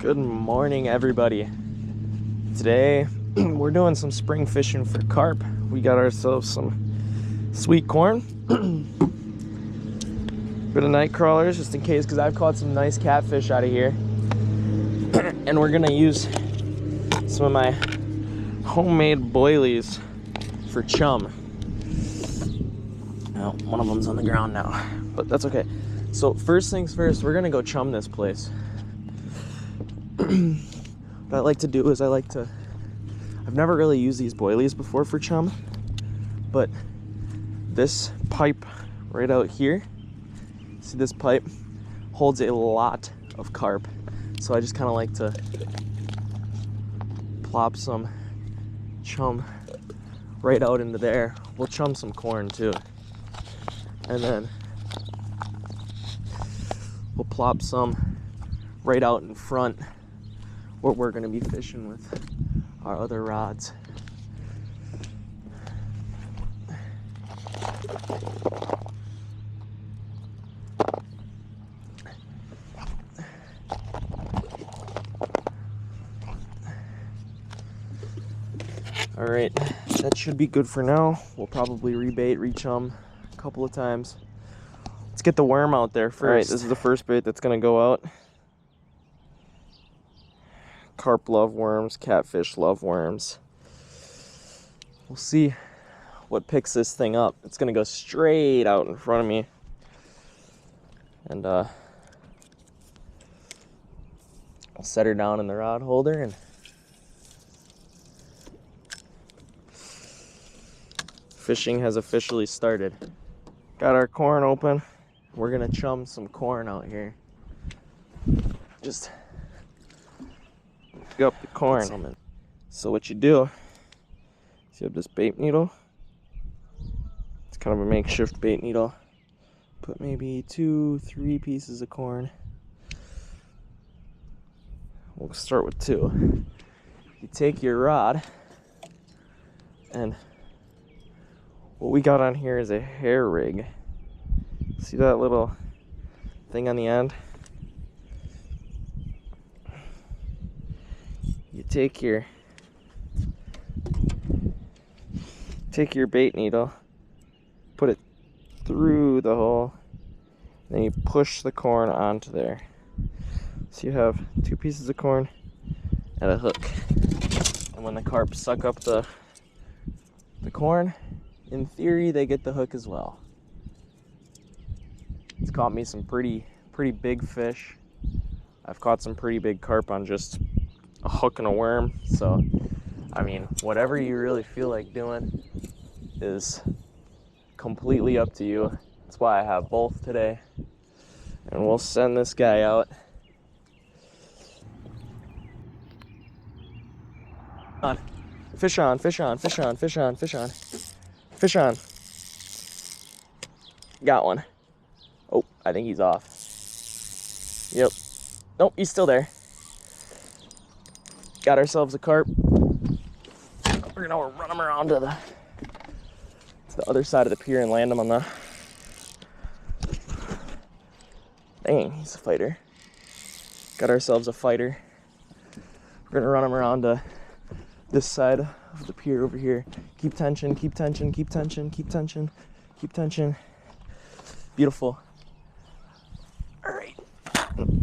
Good morning, everybody. Today we're doing some spring fishing for carp. We got ourselves some sweet corn, bit of night crawlers just in case, because I've caught some nice catfish out of here. And we're gonna use some of my homemade boilies for chum. Now, one of them's on the ground now, but that's okay. So first things first, we're gonna go chum this place. What I like to do is I've never really used these boilies before for chum, but this pipe right out here, see this pipe holds a lot of carp. So I just kind of like to plop some chum right out into there. We'll chum some corn too. And then we'll plop some right out in front where we're gonna be fishing with our other rods. All right, that should be good for now. We'll probably rebait, rechum a couple of times. Let's get the worm out there first. All right, this is the first bait that's gonna go out. Carp love worms, catfish love worms. We'll see what picks this thing up. It's gonna go straight out in front of me. And I'll set her down in the rod holder and fishing has officially started. Got our corn open. We're gonna chum some corn out here. Just pick up the corn. So what you do is you have this bait needle. It's kind of a makeshift bait needle. Put maybe 2-3 pieces of corn. We'll start with 2. You take your rod, and what we got on here is a hair rig. See that little thing on the end? You take your bait needle, put it through the hole, then you push the corn onto there. So you have 2 pieces of corn and a hook. And when the carp suck up the corn, in theory they get the hook as well. It's caught me some pretty big fish. I've caught some pretty big carp on just a hook and a worm. So I mean, whatever you really feel like doing is completely up to you. That's why I have both today. And we'll send this guy out. On. Fish on, fish on, fish on, fish on, fish on. Fish on. Got one. Oh, I think he's off. Yep. Nope, he's still there. Got ourselves a carp. We're gonna run him around to the other side of the pier and land him on the... Dang, he's a fighter. Got ourselves a fighter. We're gonna run him around to this side of the pier over here. Keep tension, keep tension, keep tension, keep tension, keep tension. Beautiful. All right.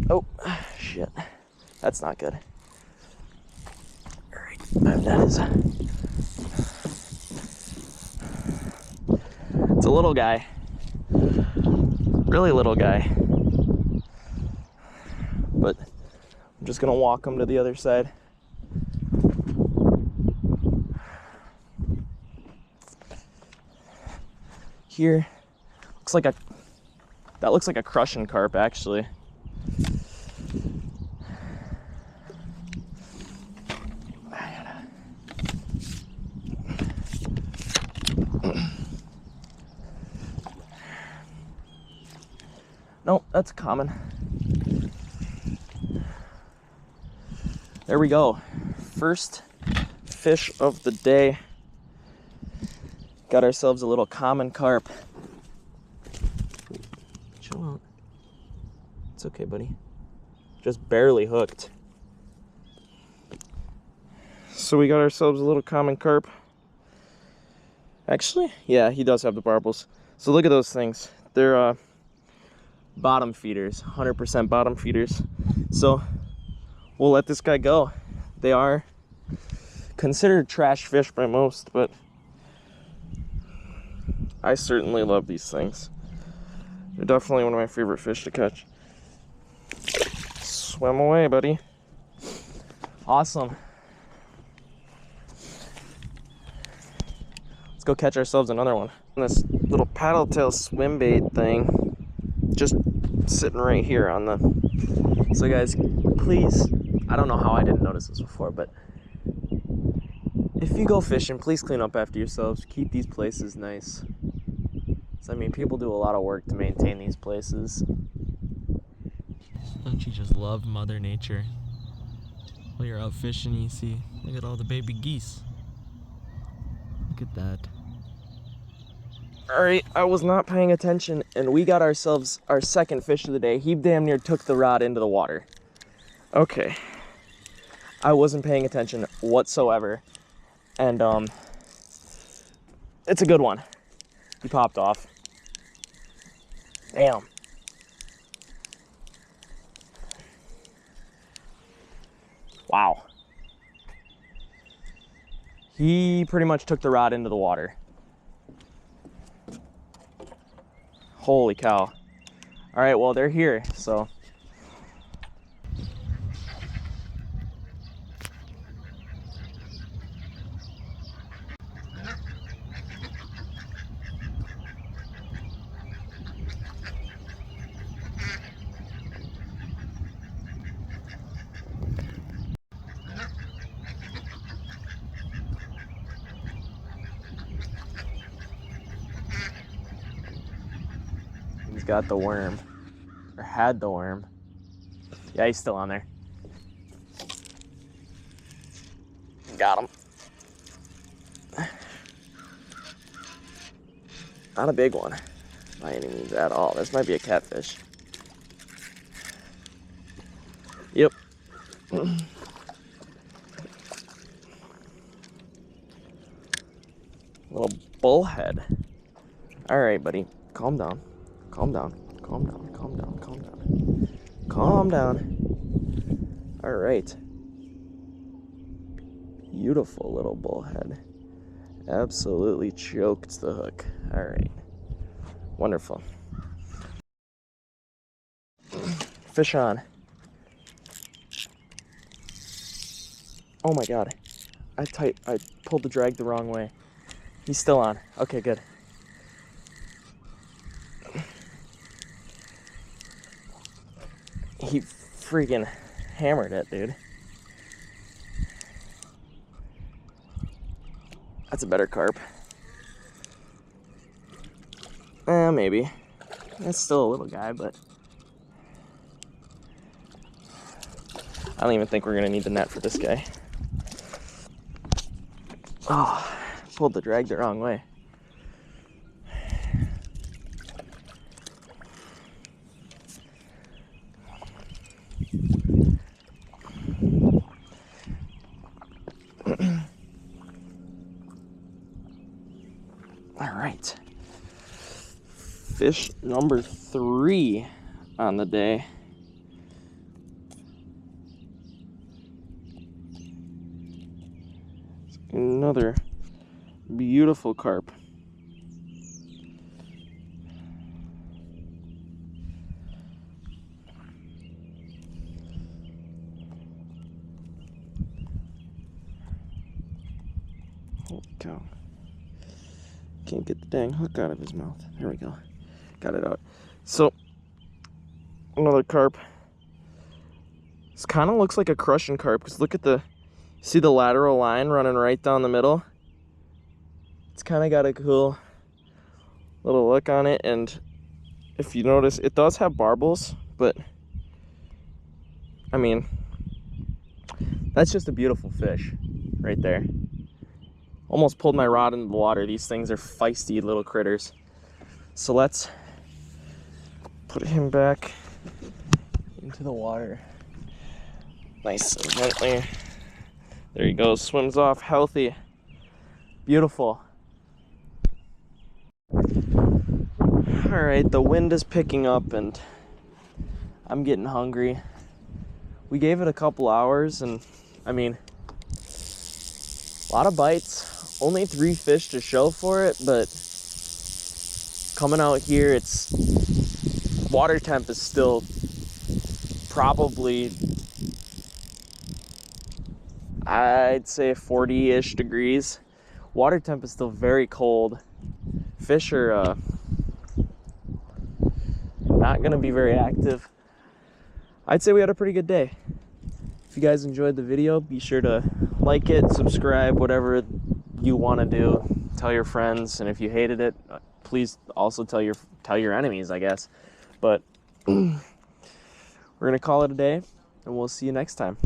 Oh, shit. That's not good. All right, that is... It's a little guy. Really little guy. But I'm just gonna walk him to the other side. Here, that looks like a crushing carp, actually. Nope, that's common. There we go. First fish of the day. Got ourselves a little common carp. Chill out. It's okay, buddy. Just barely hooked. So we got ourselves a little common carp. Actually, yeah, he does have the barbels. So look at those things. They're bottom feeders, 100% bottom feeders. So we'll let this guy go. They are considered trash fish by most, but I certainly love these things. They're definitely one of my favorite fish to catch. Swim away, buddy. Awesome. Let's go catch ourselves another one. This little paddle tail swim bait thing, just sitting right here on the... So guys, please, I don't know how I didn't notice this before, but if you go fishing, please clean up after yourselves. Keep these places nice. So, I mean, people do a lot of work to maintain these places. Don't you just love Mother Nature? While you're out fishing, you see, look at all the baby geese. Look at that. Alright, I was not paying attention, and we got ourselves our second fish of the day. He damn near took the rod into the water. Okay. I wasn't paying attention whatsoever. And, it's a good one. He popped off. Damn. Wow. He pretty much took the rod into the water. Holy cow. All right, well, they're here, so. He's got the worm, or had the worm. Yeah, he's still on there. Got him. Not a big one by any means at all. This might be a catfish. Yep. Little bullhead. All right, buddy. Calm down. Calm down. Calm down. Calm down. Calm down. Calm down. All right. Beautiful little bullhead. Absolutely choked the hook. All right. Wonderful. Fish on. Oh my God. I pulled the drag the wrong way. He's still on. Okay, good. He freaking hammered it, dude. That's a better carp. Maybe. It's still a little guy, but I don't even think we're gonna need the net for this guy. Oh, pulled the drag the wrong way. All right. Fish number 3 on the day. Another beautiful carp. Holy cow. Can't get the dang hook out of his mouth. There we go. Got it out. So, another carp. This kind of looks like a crushing carp because look at the, see the lateral line running right down the middle? It's kind of got a cool little look on it, and if you notice, it does have barbels, but I mean, that's just a beautiful fish right there. Almost pulled my rod into the water. These things are feisty little critters. So let's put him back into the water. Nice and gently. There he goes, swims off healthy. Beautiful. All right, the wind is picking up and I'm getting hungry. We gave it a couple hours and I mean, a lot of bites, only 3 fish to show for it, but coming out here, it's water temp is still probably, I'd say 40-ish degrees. Water temp is still very cold. Fish are not gonna be very active. I'd say we had a pretty good day. If you guys enjoyed the video, be sure to like it, subscribe, whatever you want to do. Tell your friends, and if you hated it, please also tell your enemies, I guess. But we're gonna call it a day, and we'll see you next time.